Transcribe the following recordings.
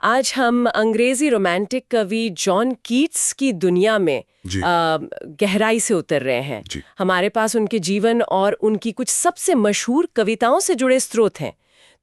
आज हम अंग्रेजी रोमांटिक कवि जॉन कीट्स की दुनिया में जी। गहराई से उतर रहे हैं। जी। हमारे पास उनके जीवन और उनकी कुछ सबसे मशहूर कविताओं से जुड़े स्रोत हैं,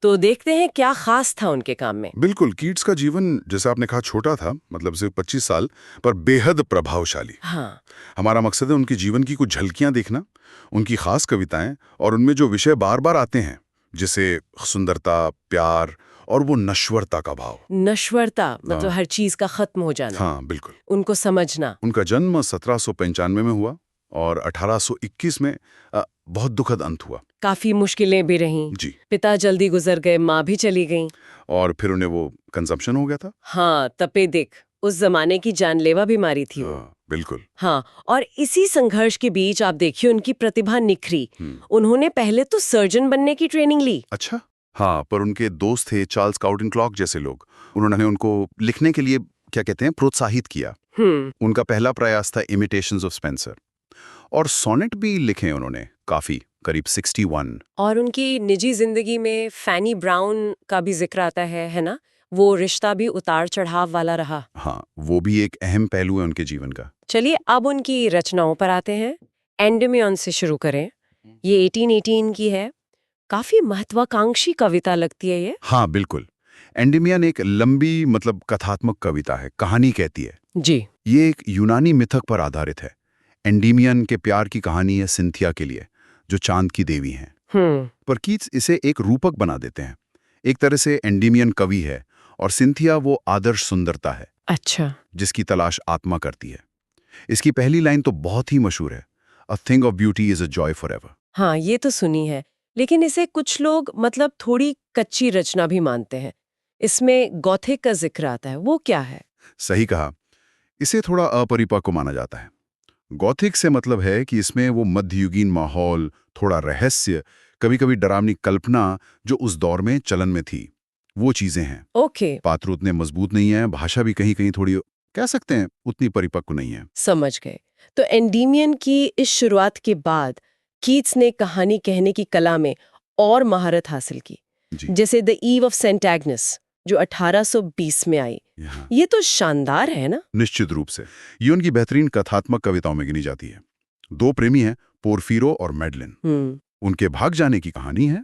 तो देखते हैं क्या खास था उनके काम में। बिल्कुल, कीट्स का जीवन जैसा आपने कहा छोटा था, मतलब सिर्फ 25 साल, पर बेहद प्रभावशाली। हाँ, हमारा मकसद है उनके जीवन की कुछ झलकियां देखना, उनकी खास कविताएं और उनमें जो विषय बार बार आते हैं, जैसे सुंदरता, प्यार और वो नश्वरता का भाव। नश्वरता मतलब हर चीज का खत्म हो जाना, हाँ बिल्कुल। उनको समझना। उनका जन्म 1795 में हुआ और 1821 में बहुत दुखद अंत हुआ। काफी मुश्किलें भी रहीं। जी। पिता जल्दी गुजर गए, माँ भी चली गईं। और फिर उन्हें वो कंजम्पशन हो गया था। हाँ, तपे देख, उस जमाने की जानलेवा बीमारी थी वो। बिल्कुल। हाँ, और इसी संघर्ष के बीच आप देखिए उनकी प्रतिभा निखरी। उन्होंने पहले तो सर्जन बनने की ट्रेनिंग ली। अच्छा। हाँ, पर उनके दोस्त थे चार्ल्स काउटिन क्लॉक जैसे लोग, उन्होंने उनको लिखने के लिए क्या कहते हैं प्रोत्साहित किया। उनका पहला प्रयास था इमिटेशंस ऑफ स्पेंसर, और सोनेट भी लिखे उन्होंने काफी, करीब 61। और उनकी निजी जिंदगी में फैनी ब्राउन का भी जिक्र आता है ना? वो रिश्ता भी उतार चढ़ाव वाला रहा। हाँ, वो भी एक अहम पहलू है उनके जीवन का। चलिए अब उनकी रचनाओं पर आते हैं। एंडेमियन से शुरू करें। ये 1818 की है। काफी महत्वाकांक्षी कविता लगती है ये। हाँ बिल्कुल। एंडेमियन एक लंबी मतलब कथात्मक कविता है, कहानी कहती है। जी। ये एक यूनानी मिथक पर आधारित है। एंडेमियन के प्यार की कहानी है सिंथिया के लिए, जो चांद की देवी हैं। पर कीट्स इसे एक रूपक बना देते हैं। एक तरह से एंडेमियन कवि है और सिंथिया वो आदर्श सुंदरता है। अच्छा। जिसकी तलाश आत्मा करती है। इसकी पहली लाइन तो बहुत ही मशहूर है, a thing of beauty is a joy for ever. हाँ, ये तो सुनी है, लेकिन इसे कुछ लोग मतलब थोड़ी कच्ची रचना भी मानते हैं। इसमें गॉथिक का जिक्र आता है, वो क्या है? सही कहा, इसे थोड़ा अपरिपक्व माना जाता है। गॉथिक से मतलब है कि इसमें वो मध्ययुगीन माहौल, थोड़ा रहस्य, कभी कभी डरावनी कल्पना जो उस दौर में चलन में थी, वो चीजें हैं। ओके, पात्र उतने मजबूत नहीं है, भाषा भी कहीं कहीं थोड़ी कह सकते हैं उतनी परिपक्व नहीं है। समझ गए। तो एंडेमियन की इस शुरुआत के बाद कीट्स ने कहानी कहने की कला में और महारत हासिल की। जी। जैसे the eve of Saint Agnes जो 1820 में आई। ये तो शानदार है ना? निश्चित रूप से ये उनकी बेहतरीन कथात्मक कविताओं में गिनी जाती है। दो प्रेमी हैं, पोर्फिरो और मैडलिन। उनके भाग जाने की कहानी है,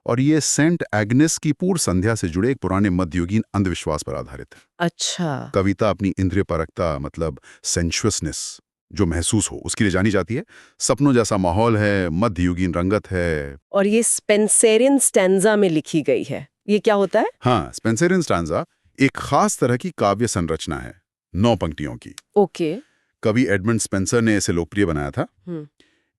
और ये सेंट एग्नेस की पूर्व संध्या से जुड़े एक पुराने मध्ययुगीन अंधविश्वास पर आधारित है। अच्छा। कविता अपनी इंद्रिय परकता मतलब सेंशुअसनेस जो महसूस हो उसके लिए जानी जाती है। सपनों जैसा माहौल है, मध्ययुगीन रंगत है। और ये स्पेंसेरियन स्टैंजा में लिखी गई है। ये क्या होता है? हाँ, स्पेंसरियन स्टैंजा एक खास तरह की काव्य संरचना है, 9 पंक्तियों की। ओके। कवि एडमंड स्पेंसर ने इसे लोकप्रिय बनाया था।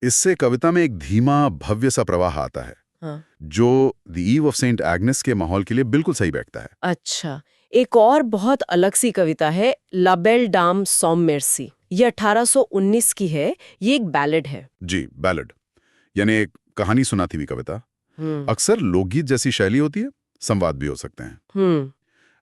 इससे कविता में एक धीमा भव्य सा प्रवाह आता है। हाँ। जो the eve of Saint Agnes के माहौल के लिए बिल्कुल सही बैठता है। अच्छा, एक और बहुत अलग सी कविता है ला बेल डाम सॉम मेर्सी। ये 1819 की है। ये एक बैलेड है। जी, बैलेड यानी एक कहानी सुनाती हुई कविता। अक्सर लोकगीत जैसी शैली होती है, संवाद भी हो सकते हैं।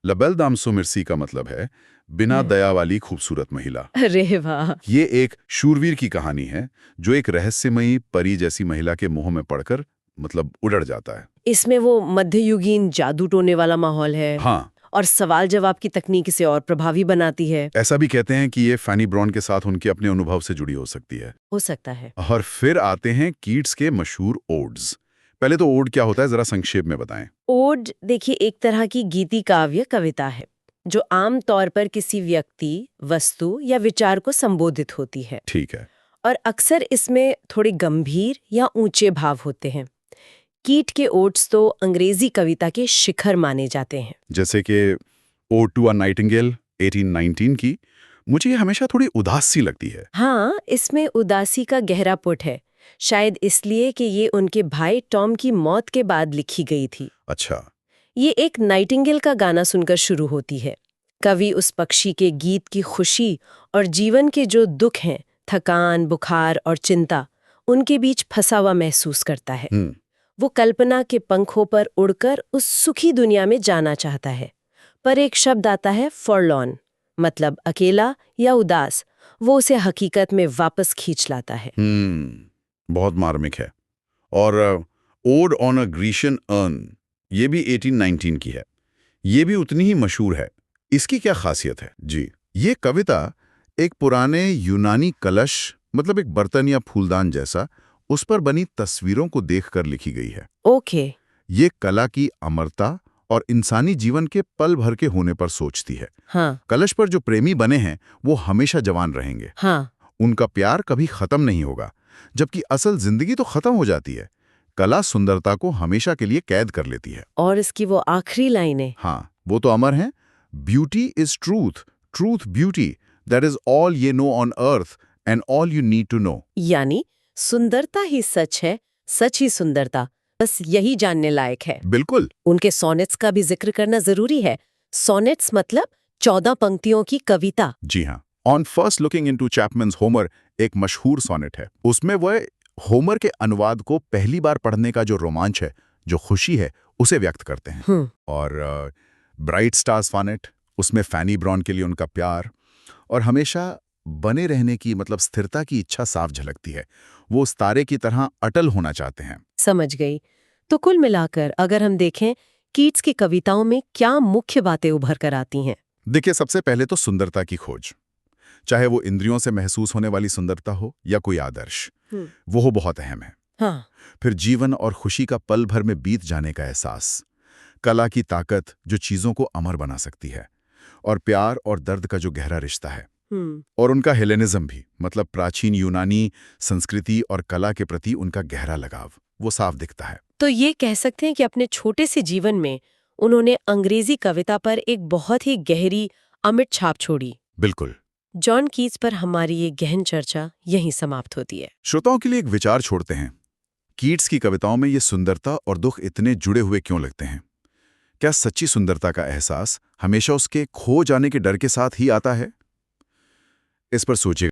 ला बेल दाम सो मिर्सी का मतलब है बिना दया वाली खूबसूरत महिला। अरे वाह। ये एक शूरवीर की कहानी है जो एक रहस्यमयी परी जैसी महिला के मुंह में पड़कर मतलब उड़ड़ जाता है। इसमें वो मध्ययुगीन जादू टोने वाला माहौल है। हाँ, और सवाल जवाब की तकनीक इसे और प्रभावी बनाती है। ऐसा भी कहते हैं कि ये फैनी ब्राउन के साथ उनके अपने अनुभव से जुड़ी हो सकती है। हो सकता है। और फिर आते हैं कीट्स के मशहूर ओड्स। पहले तो ओड क्या होता है जरा संक्षेप में बताएं। ओड देखिए एक तरह की गीति काव्य कविता है जो आम तौर पर किसी व्यक्ति, वस्तु या विचार को संबोधित होती है। ठीक है। और अक्सर इसमें थोड़े गंभीर या ऊंचे भाव होते हैं। कीट के ओड्स तो अंग्रेजी कविता के शिखर माने जाते हैं। जैसे कि ओड टू अ नाइटिंगेल 1819 की, मुझे ये हमेशा थोड़ी उदास सी लगती है। हाँ, इसमें उदासी का गहरा पुट है, शायद इसलिए कि ये उनके भाई टॉम की मौत के बाद लिखी गई थी। अच्छा। ये एक नाइटिंगेल का गाना सुनकर शुरू होती है। कवि उस पक्षी के गीत की खुशी और जीवन के जो दुख हैं, थकान, बुखार और चिंता, उनके बीच फंसा हुआ महसूस करता है। वो कल्पना के पंखों पर उड़कर उस सुखी दुनिया में जाना चाहता है, पर एक शब्द आता है फॉरलॉर्न, मतलब अकेला या उदास। वो उसे हकीकत में वापस खींच लाता है। बहुत मार्मिक है। और odd on a Grecian earn, ये भी 1819 की है। ये भी उतनी ही मशहूर है। इसकी क्या खासियत है? जी, ये कविता एक पुराने यूनानी कलश, मतलब एक बर्तन या फूलदान जैसा, उस पर बनी तस्वीरों को देखकर लिखी गई है। ओके। ये कला की अमरता और इंसानी जीवन के पल भर के होने पर सोचती है। हाँ। कलश पर जो प्रेमी बने हैं वो हमेशा जवान रहेंगे, हाँ। उनका प्यार कभी खत्म नहीं होगा, जबकि असल जिंदगी तो खत्म हो जाती है। कला सुंदरता को हमेशा के लिए कैद कर लेती है। और इसकी वो आखिरी लाइनें। हाँ, वो तो अमर है। Beauty is truth, truth beauty, that is all ye know on earth and all you need to know. यानी सुंदरता ही सच है, सच ही सुंदरता, बस यही जानने लायक है। बिल्कुल। उनके सोनेट्स का भी जिक्र करना जरूरी है। सोनेट्स मतलब 14 पंक्तियों की कविता। जी हाँ। On first looking into Chapman's Homer एक मशहूर सोनेट है। उसमें वह होमर के अनुवाद को पहली बार पढ़ने का जो रोमांच है, जो खुशी है, उसे व्यक्त करते हैं। और ब्राइट स्टार्स सोनेट, उसमें फैनी ब्राउन के लिए उनका प्यार और हमेशा बने रहने की, मतलब स्थिरता की इच्छा साफ झलकती है। वो उस तारे की तरह अटल होना चाहते हैं। समझ गई। तो कुल मिलाकर अगर हम देखें, कीट्स की कविताओं में क्या मुख्य बातें उभर कर आती हैं? देखिए, सबसे पहले तो सुंदरता की खोज, चाहे वो इंद्रियों से महसूस होने वाली सुंदरता हो या कोई आदर्श, वो बहुत अहम है। हाँ। फिर जीवन और खुशी का पल भर में बीत जाने का एहसास, कला की ताकत जो चीजों को अमर बना सकती है, और प्यार और दर्द का जो गहरा रिश्ता है, और उनका हेलेनिज्म भी, मतलब प्राचीन यूनानी संस्कृति और कला के प्रति उनका गहरा लगाव, वो साफ दिखता है। तो ये कह सकते हैं कि अपने छोटे से जीवन में उन्होंने अंग्रेजी कविता पर एक बहुत ही गहरी, अमिट छाप छोड़ी। बिल्कुल। जॉन कीट्स पर हमारी ये गहन चर्चा यहीं समाप्त होती है। श्रोताओं के लिए एक विचार छोड़ते हैं। कीट्स की कविताओं में ये सुंदरता और दुख इतने जुड़े हुए क्यों लगते हैं? क्या सच्ची सुंदरता का एहसास हमेशा उसके खो जाने के डर के साथ ही आता है? इस पर सोचिए।